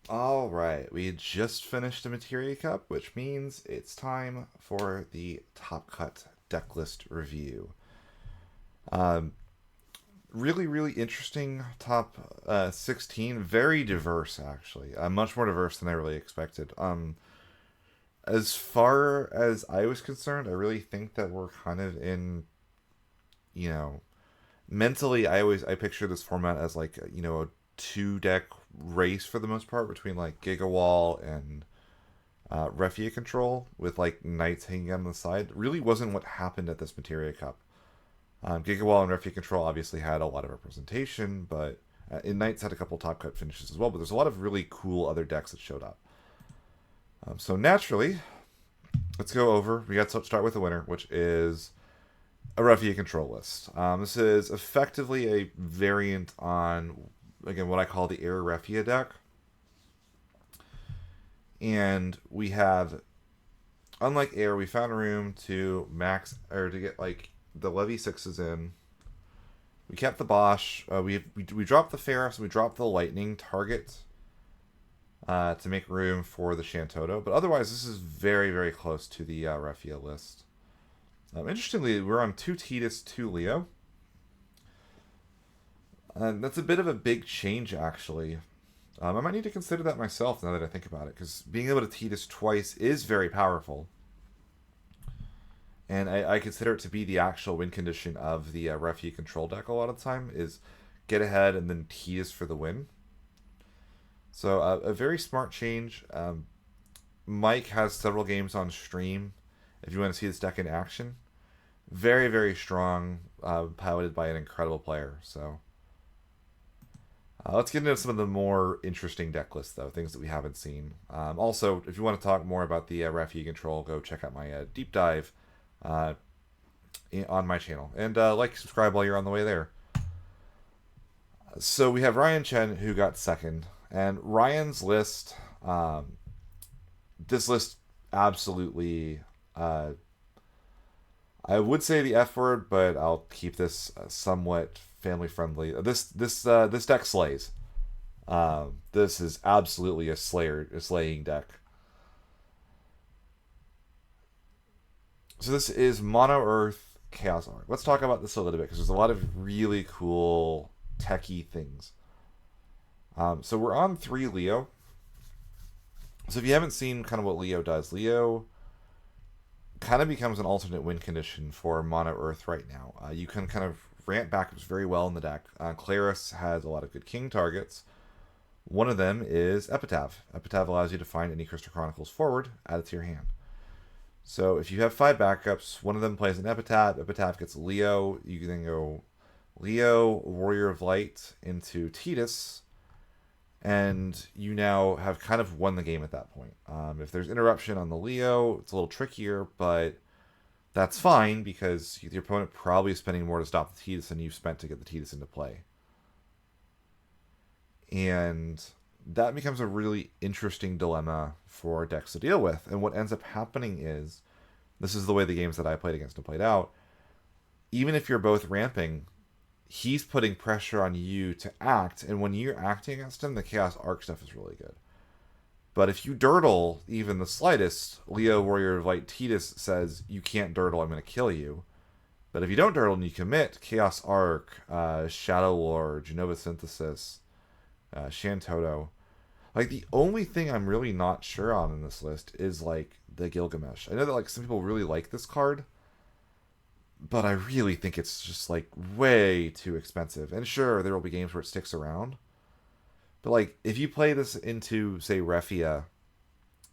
All right, we just finished the Materia Cup, which means it's time for the Top Cut deck list review. Um, really interesting top 16. Very diverse, actually. Much more diverse than I really expected. As far as I was concerned, I really think that we're kind of in, you know, mentally, I picture this format as like, a two deck race for the most part between like Gigawall and Refia control with like knights hanging on the side really wasn't what happened at this Materia Cup. Gigawall and Refia control obviously had a lot of representation, but in knights had a couple top cut finishes as well. But there's a lot of really cool other decks that showed up. So naturally, let's go over. We got to start with the winner, which is a Refia control list. This is effectively a variant on again what I call the Air Refia deck, and we have unlike Air, we found room to max or to get like the Levy sixes in. We kept the Bosch. We dropped the Ferris. We dropped the Lightning target to make room for the Shantoto. But otherwise, this is very close to the Refia list. Interestingly, we're on two Titus, two Leo. And that's a bit of a big change, actually. I might need to consider that myself now that I think about it, because being able to Titus twice is very powerful. And I consider it to be the actual win condition of the Refugee control deck a lot of the time is get ahead and then tease for the win. So a very smart change. Mike has several games on stream if you want to see this deck in action. Very strong, piloted by an incredible player. So let's get into some of the more interesting deck lists, though, things that we haven't seen. Also, if you want to talk more about the Refugee control, go check out my deep dive uh, on my channel. And like, subscribe while you're on the way there. So we have Ryan Chen, who got second. And Ryan's list, this list absolutely, I would say the F word, but I'll keep this somewhat family friendly. This deck slays. This is absolutely a slaying deck. So this is Mono Earth Chaos Arc. Let's talk about this a little bit because there's a lot of really cool techie things. So we're on 3 Leo. So if you haven't seen kind of what Leo does, Leo kind of becomes an alternate win condition for Mono Earth right now. You can kind of ramp backups very well in the deck. Claris has a lot of good king targets. One of them is Epitaph. Epitaph allows you to find any Crystal Chronicles forward, add it to your hand. So if you have 5 backups, one of them plays an Epitaph. Epitaph gets Leo. You can then go Leo, Warrior of Light into Titus, and you now have kind of won the game at that point. If there's interruption on the Leo, it's a little trickier, but that's fine because your opponent probably is spending more to stop the Titus than you've spent to get the Titus into play. And that becomes a really interesting dilemma for decks to deal with. And what ends up happening is, this is the way the games that I played against him played out. Even if you're both ramping, he's putting pressure on you to act, and when you're acting against him, the Chaos Arc stuff is really good. But if you dirtle even the slightest, Leo Warrior of Light Titus says, you can't dirtle, I'm going to kill you. But if you don't dirtle and you commit, Chaos Arc, Shadow Lord, Genova Synthesis, Shantoto. Like, the only thing I'm really not sure on in this list is, like, the Gilgamesh. I know that, like, some people really like this card, but I really think it's just like way too expensive. And sure, there will be games where it sticks around, but like if you play this into say Refia,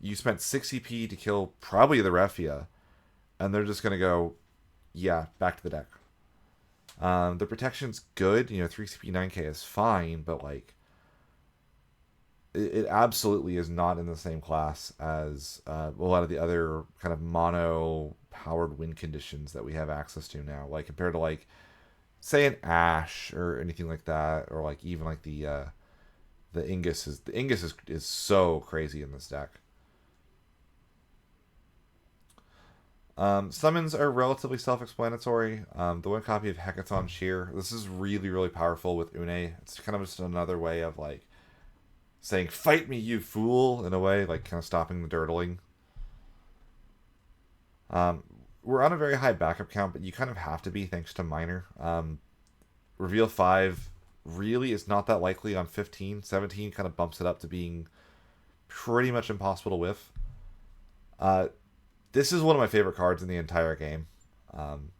you spent 6 CP to kill probably the Refia, and they're just gonna go, yeah, back to the deck. The protection's good, 3 CP 9K is fine, but like it absolutely is not in the same class as a lot of the other kind of mono powered win conditions that we have access to now. Like compared to like say an Ash or anything like that, or like even like the Ingus is so crazy in this deck. Summons are relatively self-explanatory. The one copy of Hecaton's Shear. This is really powerful with Une. It's kind of just another way of like saying "Fight me, you fool" in a way, like kind of stopping the dirtling. Um, we're on a very high backup count, but you kind of have to be thanks to Minor. Reveal 5 really is not that likely on 15. 17 kind of bumps it up to being pretty much impossible to whiff. Uh, this is one of my favorite cards in the entire game. Um,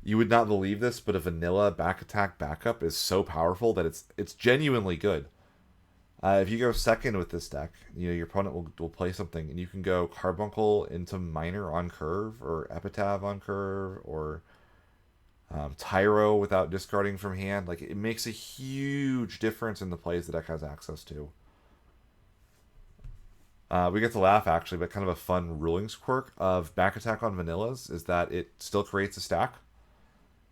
you would not believe this, but a vanilla back attack backup is so powerful that it's genuinely good. If you go second with this deck, your opponent will play something, and you can go Carbuncle into Minor on curve, or Epitaph on curve, or Tyro without discarding from hand. Like, it makes a huge difference in the plays the deck has access to. We get to laugh, actually, but kind of a fun rulings quirk of back attack on vanillas is that it still creates a stack,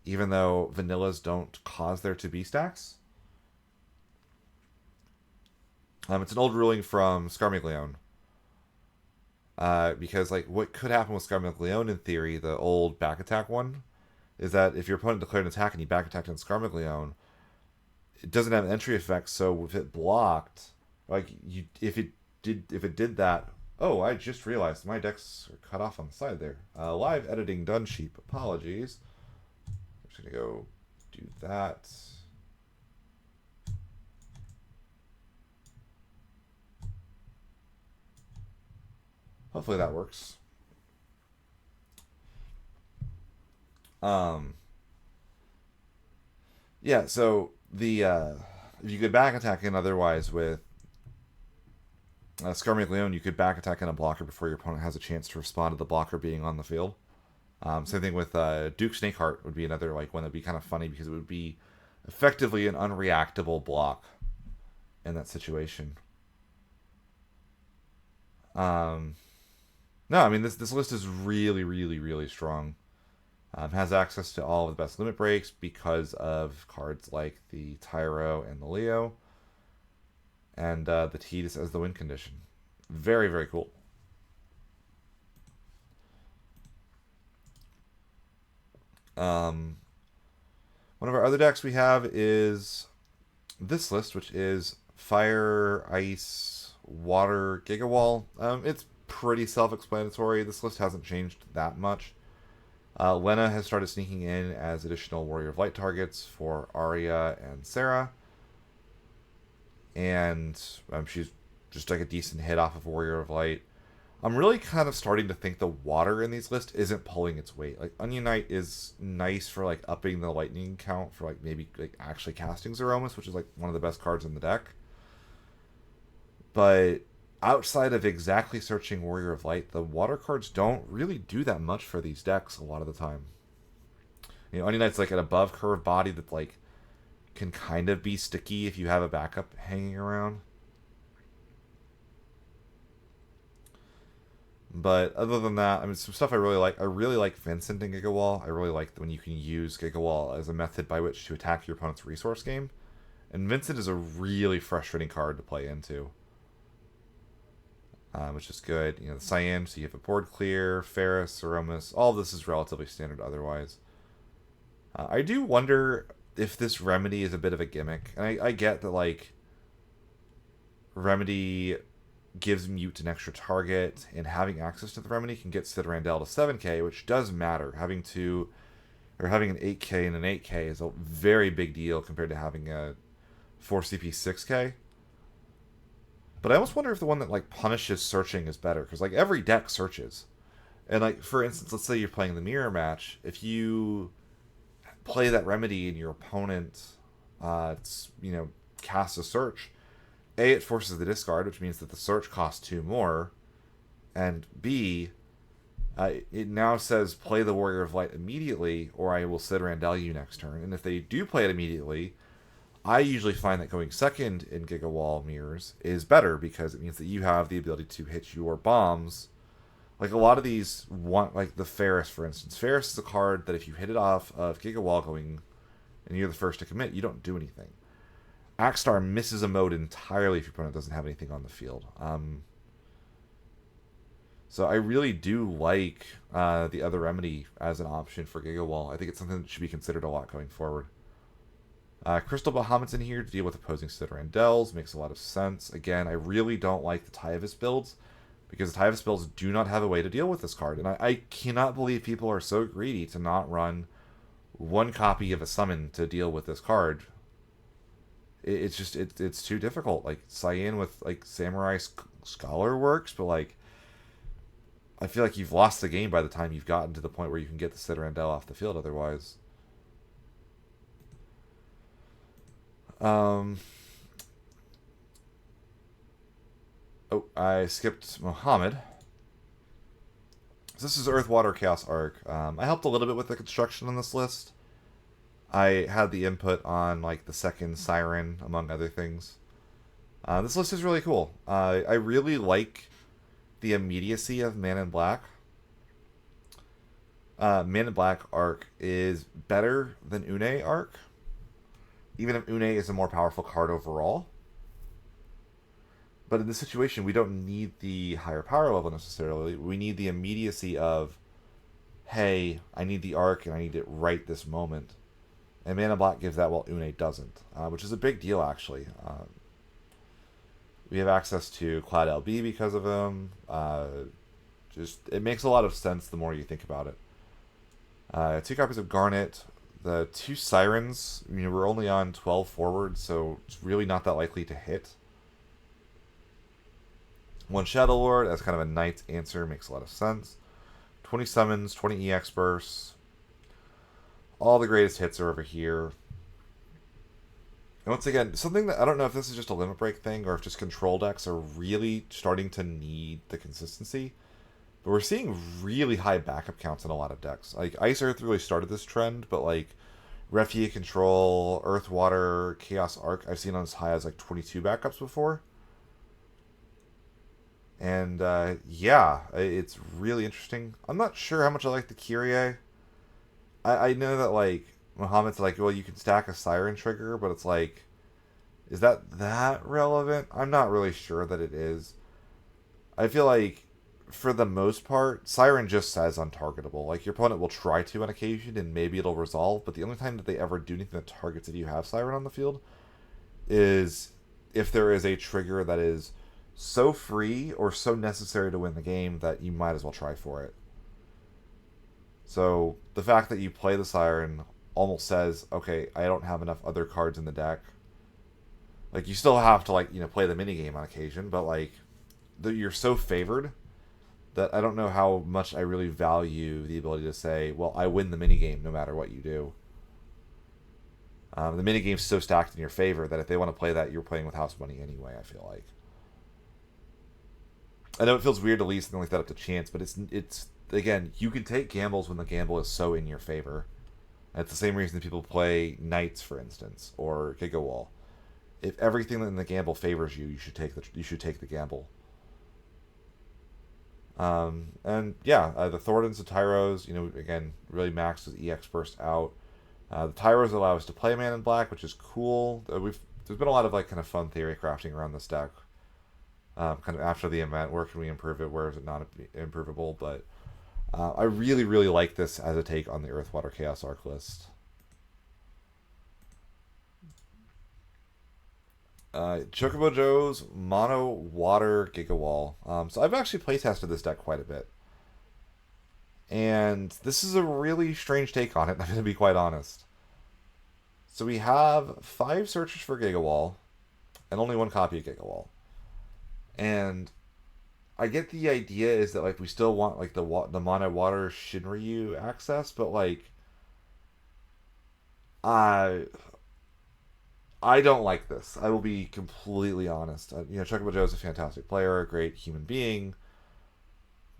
even though vanillas don't cause there to be stacks. It's an old ruling from Scarmiglione. Because, like, what could happen with Scarmiglione in theory, the old back attack one, is that if your opponent declared an attack and you back attacked on Scarmiglione, it doesn't have an entry effect, so if it blocked, like, if it did that, oh, I just realized my decks are cut off on the side there. Live editing done, sheep. Apologies. I'm just gonna go do that. Hopefully that works. Yeah, so the if you could back attack in otherwise with Scarmiglione, you could back attack in a blocker before your opponent has a chance to respond to the blocker being on the field. Same thing with Duke Snakeheart would be another like one that'd be kind of funny because it would be effectively an unreactable block in that situation. No, I mean this list is really, really, really strong. Has access to all of the best limit breaks because of cards like the Tyro and the Leo, and the Tidus as the win condition. Very, very cool. One of our other decks we have is this list, which is Fire, Ice, Water, Gigawall. It's pretty self-explanatory. This list hasn't changed that much. Lena has started sneaking in as additional Warrior of Light targets for Arya and Sarah. And she's just like a decent hit off of Warrior of Light. I'm really kind of starting to think the water in these lists isn't pulling its weight. Like, Onion Knight is nice for like upping the lightning count for like maybe like actually casting Zeromus, which is like one of the best cards in the deck. But outside of exactly searching Warrior of Light, the water cards don't really do that much for these decks a lot of the time. Onion Knight's like an above curve body that like can kind of be sticky if you have a backup hanging around. But other than that, I mean, some stuff I really like. I really like Vincent and Gigawall. I really like when you can use Gigawall as a method by which to attack your opponent's resource game. And Vincent is a really frustrating card to play into. Which is good. The Cyan, so you have a board clear, Ferris, Aromas. All of this is relatively standard otherwise. I do wonder if this Remedy is a bit of a gimmick. And I get that, like, Remedy gives Mute an extra target, and having access to the Remedy can get Sid Randell to 7k, which does matter. Having an 8k and an 8k is a very big deal compared to having a 4CP 6k. But I almost wonder if the one that like punishes searching is better, because like every deck searches. And like for instance, let's say you're playing the mirror match. If you play that Remedy and your opponent casts a search, A, it forces the discard, which means that the search costs 2 more, and B, it now says play the Warrior of Light immediately, or I will Sid Randell you next turn. And if they do play it immediately, I usually find that going second in Gigawall mirrors is better, because it means that you have the ability to hit your bombs. Like a lot of these like the Ferris, for instance. Ferris is a card that if you hit it off of Gigawall going and you're the first to commit, you don't do anything. Axstar misses a mode entirely if your opponent doesn't have anything on the field. So I really do like the other Remedy as an option for Gigawall. I think it's something that should be considered a lot going forward. Crystal Bahamut's in here to deal with opposing Citarandells. Makes a lot of sense. Again, I really don't like the Tyvis builds because the Tyvis builds do not have a way to deal with this card. And I cannot believe people are so greedy to not run one copy of a summon to deal with this card. It's just, it's too difficult. Like, Cyan with, like, Samurai Scholar works, but, like, I feel like you've lost the game by the time you've gotten to the point where you can get the Citadel off the field otherwise. Oh, I skipped Muhammad. So this is Earth, Water, Chaos Arc. I helped a little bit with the construction on this list. I had the input on like the second Siren, among other things. This list is really cool. I really like the immediacy of Man in Black. Man in Black Arc is better than Une Arc, even if Une is a more powerful card overall. But in this situation, we don't need the higher power level necessarily. We need the immediacy of, hey, I need the Arc and I need it right this moment. And Man in Black gives that while Une doesn't, which is a big deal actually. We have access to Cloud LB because of him. Just it makes a lot of sense the more you think about it. 2 copies of Garnet. The 2 Sirens, we're only on 12 forward, so it's really not that likely to hit. 1 Shadow Lord as kind of a Knight's answer makes a lot of sense. 20 Summons, 20 EX Bursts. All the greatest hits are over here. And once again, something that I don't know if this is just a limit break thing or if just control decks are really starting to need the consistency. But we're seeing really high backup counts in a lot of decks. Like, Ice Earth really started this trend, but like Refugee Control, Earth Water, Chaos Arc, I've seen on as high as like 22 backups before. And yeah, it's really interesting. I'm not sure how much I like the Kyrie. I know that like Muhammad's like, well, you can stack a Siren trigger, but it's like, is that relevant? I'm not really sure that it is. I feel like, for the most part, Siren just says untargetable. Like, your opponent will try to on occasion, and maybe it'll resolve, but the only time that they ever do anything that targets it, you have Siren on the field, is if there is a trigger that is so free or so necessary to win the game that you might as well try for it. So, the fact that you play the Siren almost says, okay, I don't have enough other cards in the deck. Like, you still have to, like, play the minigame on occasion, but, like, you're so favored that I don't know how much I really value the ability to say, well, I win the minigame no matter what you do. The minigame's so stacked in your favor that if they want to play that, you're playing with house money anyway, I feel like. I know it feels weird to leave something like that up to chance, but it's again, you can take gambles when the gamble is so in your favor. And it's the same reason that people play Knights, for instance, or Giga Wall. If everything in the gamble favors you, you should take the gamble. And yeah, the Thordans and Tyros, again, really maxed with EX Burst out. The Tyros allow us to play Man in Black, which is cool. There's been a lot of like kind of fun theory crafting around this deck. Kind of after the event, where can we improve it? Where is it not improvable? But I really, really like this as a take on the Earth, Water, Chaos Arc list. Chocobo Joe's Mono Water Giga Wall. So I've actually playtested this deck quite a bit. And this is a really strange take on it, I'm going to be quite honest. So we have 5 searches for Giga Wall, and only 1 copy of Giga Wall. And I get the idea is that like we still want like the Mono Water Shinryu access, but like I don't like this. I will be completely honest. Chocobo Joe is a fantastic player, a great human being,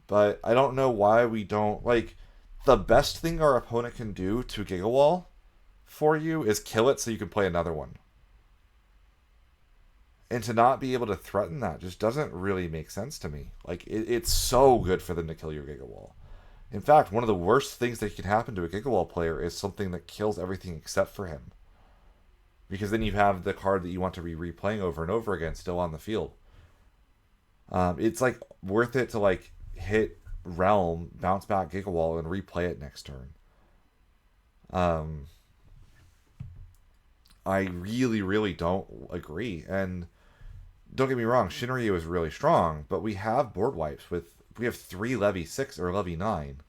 but I don't know why we don't like the best thing our opponent can do to Giga Wall for you is kill it so you can play another one. And to not be able to threaten that just doesn't really make sense to me. Like, it's so good for them to kill your Giga Wall. In fact, one of the worst things that can happen to a Giga Wall player is something that kills everything except for him. Because then you have the card that you want to be replaying over and over again still on the field. It's like worth it to like hit Realm, bounce back Giga Wall, and replay it next turn. I really, really don't agree. And don't get me wrong, Shinryu is really strong, but we have board wipes we have 3 Levy 6 or Levy 9.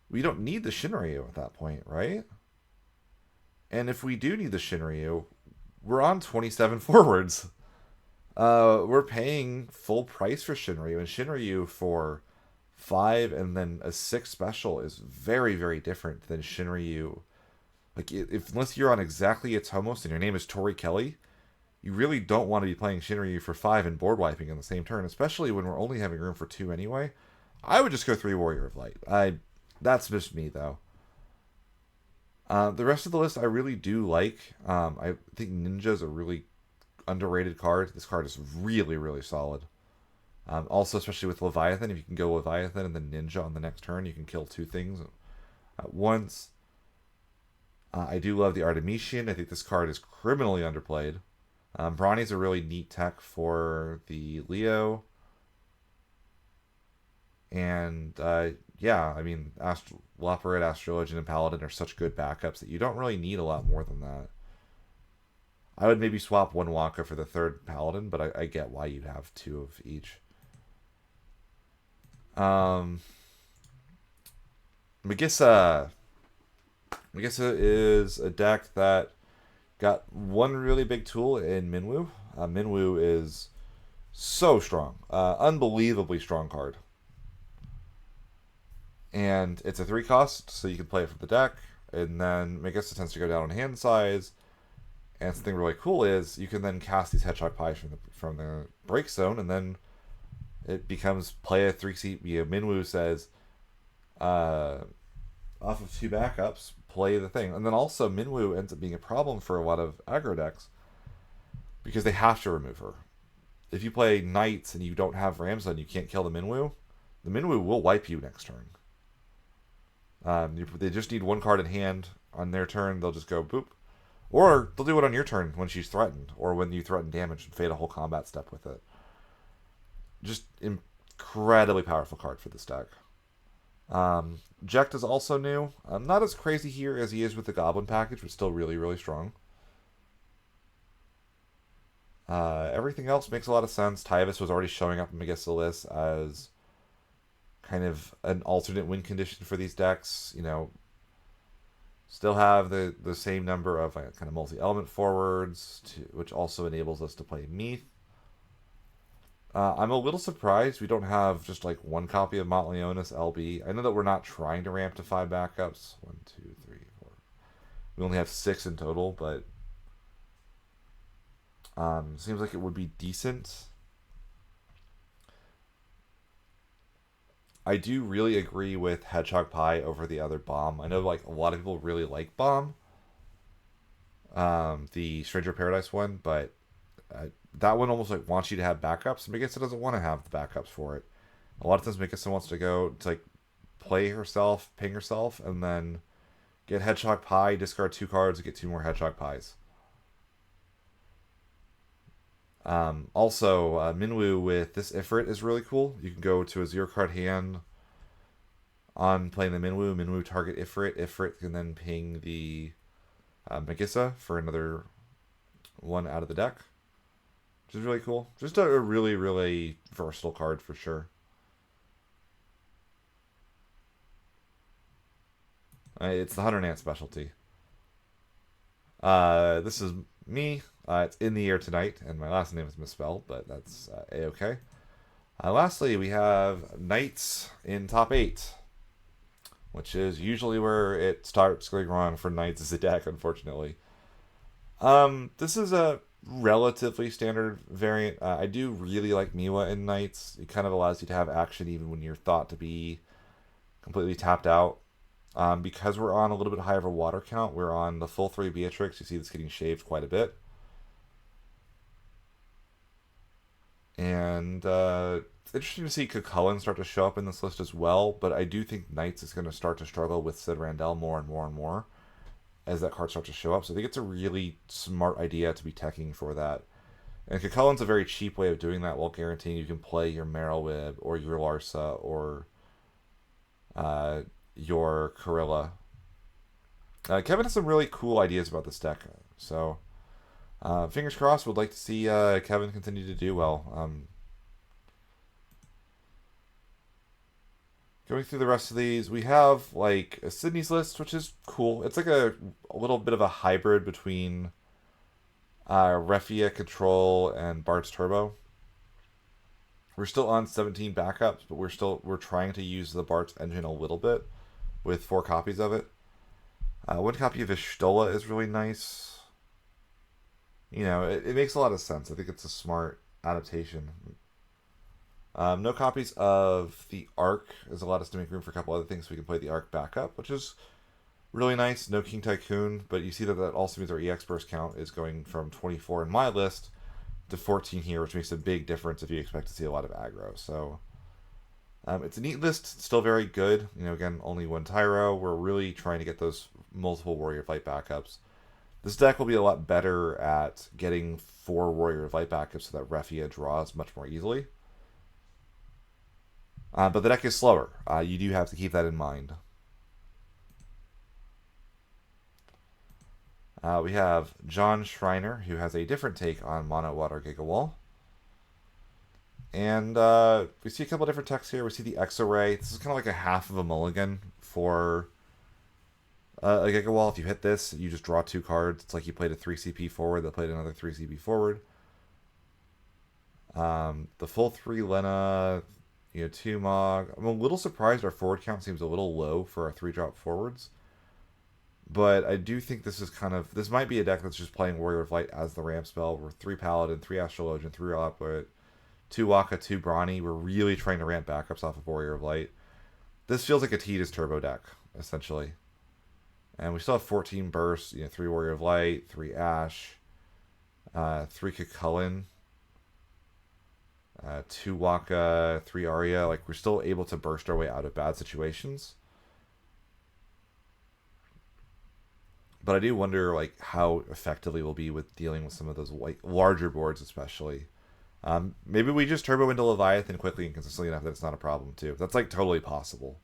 We don't need the Shinryu at that point, right? And if we do need the Shinryu, we're on 27 forwards. We're paying full price for Shinryu, and Shinryu for 5 and then a 6 special is very, very different than Shinryu. Like, if unless you're on exactly its Homos and your name is Tori Kelly, you really don't want to be playing Shinryu for 5 and board wiping in the same turn, especially when we're only having room for 2 anyway. I would just go 3 Warrior of Light. That's just me, though. The rest of the list I really do like. I think Ninja's a really underrated card. This card is really, really solid. Also, especially with Leviathan, if you can go Leviathan and then Ninja on the next turn, you can kill 2 things at once. I do love the Artemisian. I think this card is criminally underplayed. Brawny's a really neat tech for the Leo. And yeah, I mean, Loporid, Astrologian, and Paladin are such good backups that you don't really need a lot more than that. I would maybe swap 1 Wonka for the 3rd Paladin, but I get why you'd have 2 of each. Magissa. Magissa is a deck that got one really big tool in Minwu. Minwu is so strong. Unbelievably strong card. And it's a 3 cost, so you can play it from the deck. And then Magissa tends to go down in hand size. And something really cool is you can then cast these Hedgehog Pies from the break zone, and then it becomes play a 3-seat. Minwu says, off of 2 backups, play the thing. And then also Minwu ends up being a problem for a lot of aggro decks because they have to remove her. If you play Knights and you don't have Ramza and you can't kill the Minwu will wipe you next turn. They just need 1 card in hand on their turn. They'll just go boop. Or they'll do it on your turn when she's threatened, or when you threaten damage and fade a whole combat step with it. Just incredibly powerful card for this deck. Jekt is also new. Not as crazy here as he is with the Goblin package, but still really, really strong. Everything else makes a lot of sense. Tyvis was already showing up in Magissa list as kind of an alternate win condition for these decks. Still have the same number of kind of multi-element forwards, which also enables us to play Meath. I'm a little surprised we don't have just like 1 copy of Montleonis LB. I know that we're not trying to ramp to 5 backups. 1, 2, 3, 4. We only have 6 in total, but seems like it would be decent. I do really agree with Hedgehog Pie over the other Bomb. I know like a lot of people really like Bomb, the Stranger Paradise one, but that one almost like wants you to have backups. Magissa doesn't want to have the backups for it. A lot of times Magissa wants to go to like play herself, ping herself, and then get Hedgehog Pie, discard 2 cards, and get 2 more Hedgehog Pies. Also, Minwu with this Ifrit is really cool. You can go to a 0-card hand on playing the Minwu. Minwu target Ifrit. Ifrit can then ping the Magissa for another 1 out of the deck, which is really cool. Just a really, really versatile card for sure. It's the Hunter Nant specialty. This is me. It's in the air tonight, and my last name is misspelled, but that's a-okay. Lastly, we have Knights in top 8, which is usually where it starts going wrong for Knights as a deck, unfortunately. This is a relatively standard variant. I do really like Miwa in Knights. It kind of allows you to have action even when you're thought to be completely tapped out. Because we're on a little bit higher of a water count, we're on the full 3 Beatrix. You see this getting shaved quite a bit. And it's interesting to see Cucullin start to show up in this list as well, but I do think Knights is going to start to struggle with Sid Randell more and more and more as that card starts to show up. So I think it's a really smart idea to be teching for that. And Cucullin's a very cheap way of doing that while guaranteeing you can play your Marrowweb or your Larsa or your Corilla. Kevin has some really cool ideas about this deck. So, fingers crossed. Would like to see Kevin continue to do well. Going through the rest of these, we have like a Sydney's list, which is cool. It's like a little bit of a hybrid between Refia Control and Bart's Turbo. We're still on 17 backups, but we're trying to use the Bart's engine a little bit with 4 copies of it. One copy of Ishtola is really nice. You know, it makes a lot of sense. I think it's a smart adaptation. No copies of the Arc has allowed us to make room for a couple other things so we can play the Arc backup, which is really nice. No King Tycoon, but you see that also means our EX burst count is going from 24 in my list to 14 here, which makes a big difference if you expect to see a lot of aggro. So it's a neat list, still very good. You know, again, only 1 Tyro. We're really trying to get those multiple Warrior Fight backups. This deck will be a lot better at getting 4 Warrior Fight backups so that Refia draws much more easily. But the deck is slower. You do have to keep that in mind. We have John Schreiner, who has a different take on Mono Water Gigawall. And we see a couple different texts here. We see the X-Array. This is kind of like a half of a mulligan for a Gigawall. If you hit this, you just draw 2 cards. It's like you played a 3 CP forward that played another 3 CP forward. The full 3 Lena, 2 Mog. I'm a little surprised our forward count seems a little low for our 3-drop forwards. But I do think this might be a deck that's just playing Warrior of Light as the ramp spell. We're 3 Paladin, 3 Astrologian, 3 Output, 2 Waka, 2 Brawny. We're really trying to ramp backups off of Warrior of Light. This feels like a Tidus Turbo deck, essentially. And we still have 14 bursts, 3 Warrior of Light, 3 Ash, 3 Cucullin, 2 Waka, 3 Arya. Like, we're still able to burst our way out of bad situations. But I do wonder, like, how effectively we'll be with dealing with some of those larger boards, especially. Maybe we just turbo into Leviathan quickly and consistently enough that it's not a problem, too. That's, like, totally possible.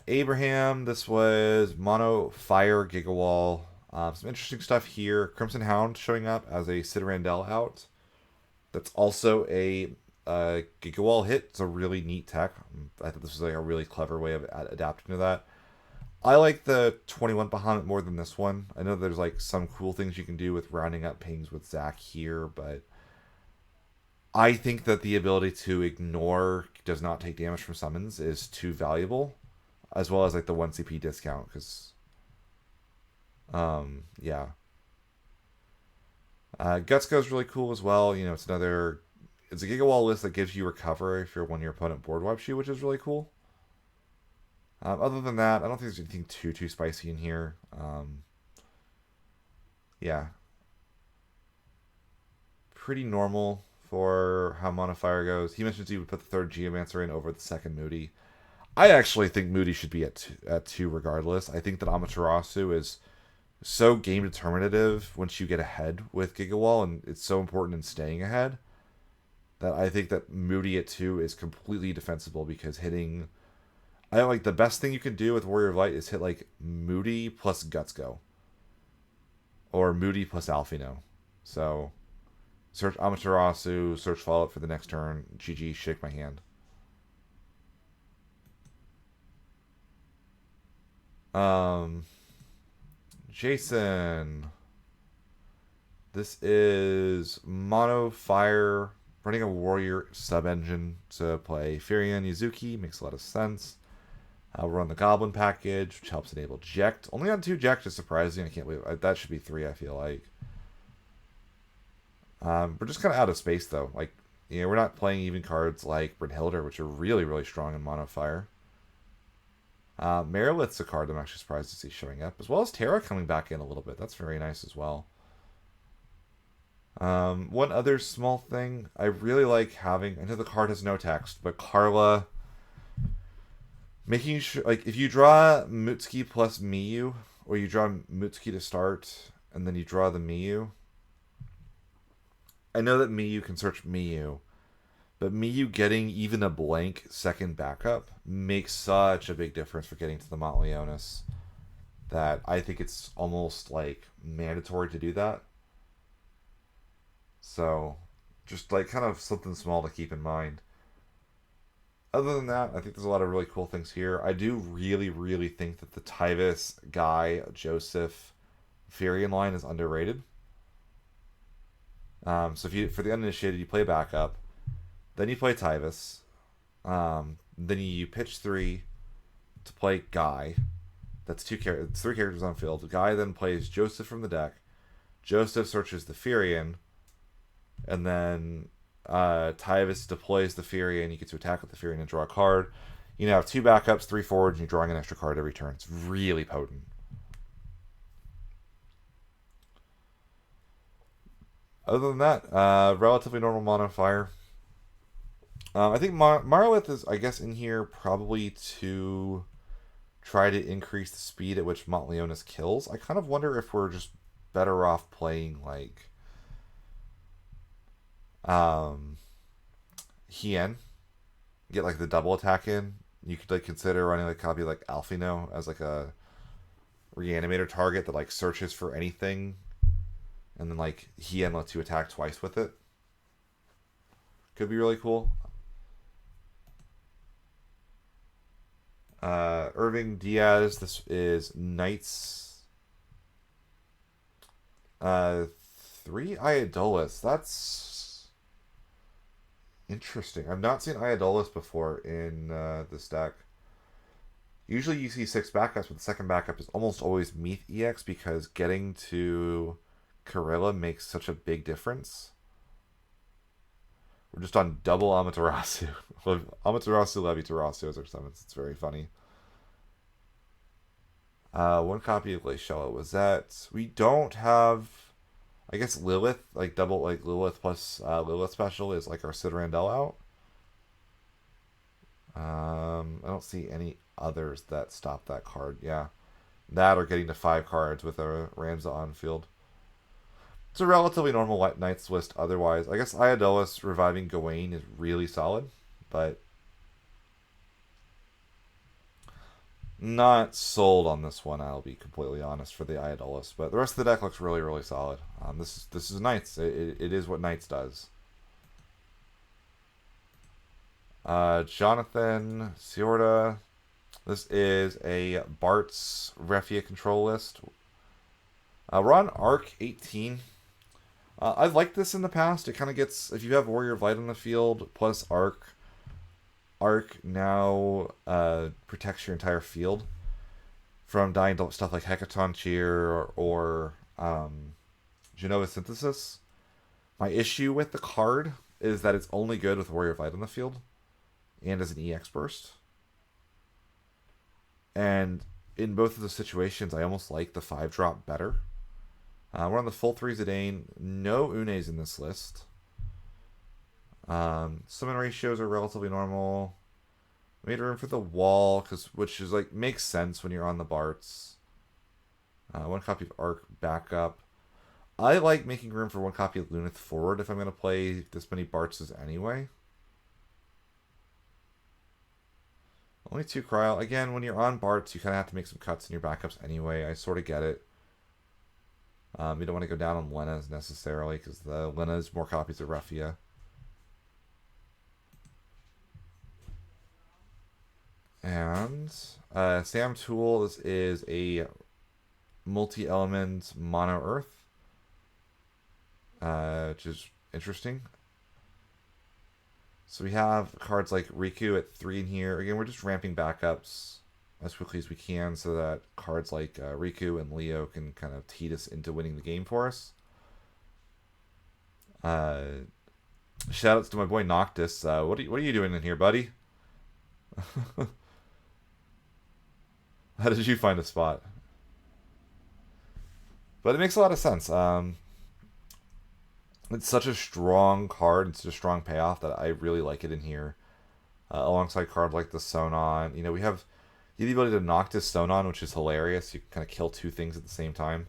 Abraham, this was Mono Fire Gigawall. Some interesting stuff here. Crimson Hound showing up as a Sid Randell out. That's also a Gigawall hit. It's a really neat tech. I thought this was like a really clever way of adapting to that. I like the 21 Bahamut more than this one. I know there's like some cool things you can do with rounding up pings with Zach here, but I think that the ability to ignore does not take damage from summons is too valuable, as well as like the 1 CP discount, because yeah. Gutsko is really cool as well. It's a Gigawall list that gives you recover if when your opponent board wipes you, which is really cool. Other than that, I don't think there's anything too spicy in here. Yeah. Pretty normal for how Monofire goes. He mentions he would put the 3rd Geomancer in over the 2nd Moody. I actually think Moody should be at 2 regardless. I think that Amaterasu is so game determinative once you get ahead with Gigawall, and it's so important in staying ahead, that I think that Moody at 2 is completely defensible, because hitting... I like the best thing you can do with Warrior of Light is hit like Moody plus Gutsko. Or Moody plus Alfino. So, search Amaterasu, search follow-up for the next turn. GG, shake my hand. Jason. This is Mono Fire, running a Warrior sub-engine to play Firion Yuzuki. Makes a lot of sense. We'll run the Goblin package, which helps enable Jekt. Only on 2 Jekt is surprising. I can't believe that should be 3, I feel like. We're just kind of out of space, though. Like, we're not playing even cards like Brynhildr, which are really, really strong in Mono Fire. Marilith's a card I'm actually surprised to see showing up, as well as Terra coming back in a little bit. That's very nice as well. One other small thing, I really like having... I know the card has no text, but Carla... Making sure, like, if you draw Mutsuki plus Miyu, or you draw Mutsuki to start, and then you draw the Miyu. I know that Miyu can search Miyu, But you getting even a blank second backup makes such a big difference for getting to the Montleonis that I think it's almost like mandatory to do that. So, just like kind of something small to keep in mind. Other than that, I think there's a lot of really cool things here. I do really, really think that the Tyvis, Guy, Joseph, Furion line is underrated. So if you for the uninitiated, you play backup, then you play Tyvis, then you pitch 3 to play Guy. That's 3 characters on field. Guy then plays Joseph from the deck. Joseph searches the Furion, and then Tyvis deploys the Furion. You get to attack with the Furion and draw a card. You now have 2 backups, 3 forwards, and you're drawing an extra card every turn. It's really potent. Other than that, relatively normal mono fire. I think Marlith is, I guess, in here probably to try to increase the speed at which Montleonis kills. I kind of wonder if we're just better off playing like Hien, get like the double attack in. You could like consider running like a copy like Alfino as like a reanimator target that like searches for anything, and then like Hien lets you attack twice with it. Could be really cool. Irving Diaz, this is Knights 3 Iodolis. That's interesting. I've not seen Iodolis before in this deck. Usually you see 6 backups, but the second backup is almost always Meath EX because getting to Karilla makes such a big difference. We're just on double Amaterasu. Amaterasu, Levitarasu as our summons. It's very funny. 1 copy of Glaciella was that. We don't have, I guess, Lilith, like double, like Lilith plus Lilith special is like our Sid Randell out. I don't see any others that stop that card. Yeah. That or getting to 5 cards with a Ramza on field. It's a relatively normal Knights list otherwise. I guess Iodolis reviving Gawain is really solid, but not sold on this one, I'll be completely honest, for the Iodolis. But the rest of the deck looks really, really solid. This is Knights. It is what Knights does. Jonathan Ciorda. This is a Bart's Refia control list. We're on Arc 18. I've liked this in the past. It kind of gets, if you have Warrior of Light on the field, plus Arc now protects your entire field from dying to stuff like Hecaton Cheer or Genova Synthesis. My issue with the card is that it's only good with Warrior of Light on the field and as an EX burst. And in both of the situations, I almost like the 5-drop better. We're on the full 3 Zidane. No Unes in this list. Summon ratios are relatively normal. Made room for the wall, which is like makes sense when you're on the Barts. 1 copy of Arc backup. I like making room for 1 copy of Lunith forward if I'm going to play this many Bartses anyway. Only 2 Cryo. Again, when you're on Barts, you kind of have to make some cuts in your backups anyway. I sort of get it. You don't want to go down on Lena's necessarily because the Lena's more copies of Refia. And Sam Tool, this is a multi-element mono earth, which is interesting. So we have cards like Riku at 3 in here. Again, we're just ramping backups as quickly as we can so that cards like Riku and Leo can kind of teed us into winning the game for us. Shoutouts to my boy Noctis. What are you doing in here, buddy? How did you find a spot? But it makes a lot of sense. It's such a strong card. It's such a strong payoff that I really like it in here. Alongside cards like the Sonon. You know, we have the ability to Noctis Sonon, which is hilarious. You can kind of kill 2 things at the same time.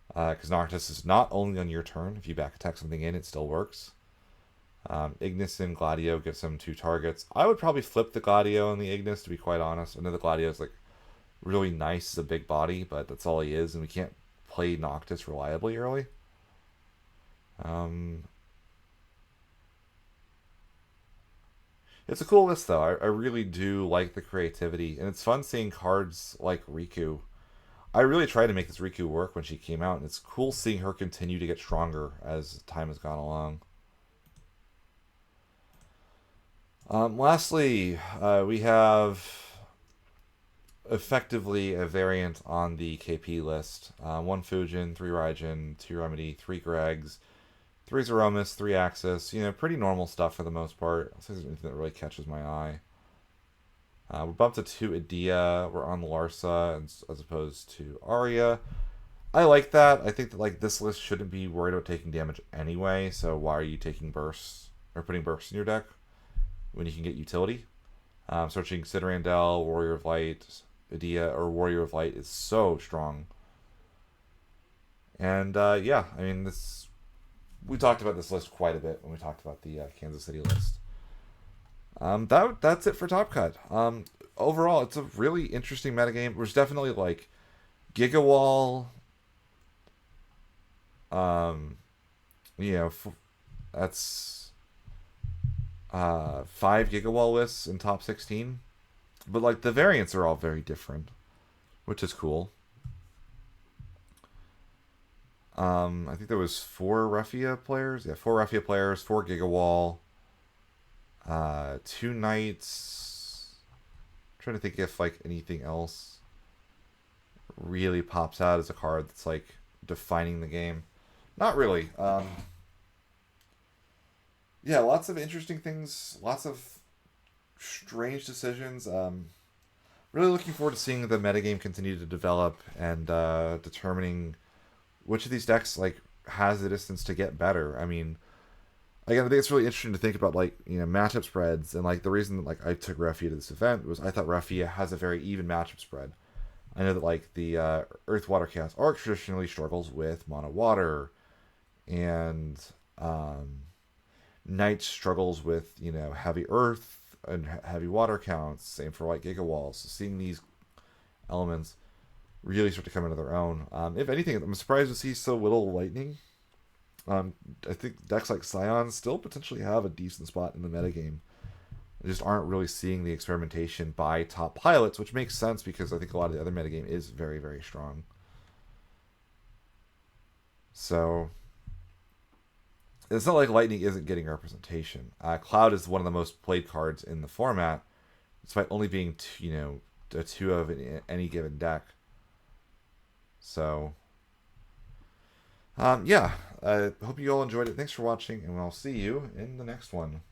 Because Noctis is not only on your turn. If you back attack something in, it still works. Ignis and Gladio gives him 2 targets. I would probably flip the Gladio and the Ignis, to be quite honest. I know the Gladio is like really nice as a big body, but that's all he is, and we can't play Noctis reliably early. It's a cool list, though. I really do like the creativity, and it's fun seeing cards like Riku. I really tried to make this Riku work when she came out, and it's cool seeing her continue to get stronger as time has gone along. Lastly, we have effectively a variant on the KP list. 1 Fujin, 3 Raijin, 2 Remedy, 3 Gregs, 3 Zeromus, 3 Axis. You know, pretty normal stuff for the most part. I don't think there's anything that really catches my eye. We're bumped to 2 Edea. We're on Larsa as opposed to Arya. I like that. I think that like this list shouldn't be worried about taking damage anyway. So why are you taking bursts or putting bursts in your deck when you can get utility? Searching Citarandel, Warrior of Light, Edea, or Warrior of Light is so strong. And yeah, I mean this. We talked about this list quite a bit when we talked about the Kansas City list. That's it for Top Cut. Overall, it's a really interesting metagame. There's definitely like Gigawall. You know, that's 5 Gigawall lists in top 16, but like the variants are all very different, which is cool. I think there was 4 Raffia players. Yeah, 4 Raffia players, 4 Gigawall, 2 Knights. I'm trying to think if like anything else really pops out as a card that's like defining the game. Not really. Yeah, lots of interesting things, lots of strange decisions. Really looking forward to seeing the metagame continue to develop and determining which of these decks like has the distance to get better. I mean, again, I think it's really interesting to think about like matchup spreads, and like the reason that like I took Raffia to this event was I thought Raffia has a very even matchup spread. I know that like the Earth Water Chaos Arc traditionally struggles with mono water, and Knight struggles with heavy Earth and heavy water counts. Same for like Gigawalls. So seeing these elements really start to come into their own. If anything, I'm surprised to see so little lightning. I think decks like Scion still potentially have a decent spot in the metagame. They just aren't really seeing the experimentation by top pilots, which makes sense because I think a lot of the other metagame is very, very strong. So it's not like Lightning isn't getting representation. Cloud is one of the most played cards in the format, despite only being a 2 of any given deck. So, yeah, I hope you all enjoyed it. Thanks for watching, and I'll see you in the next one.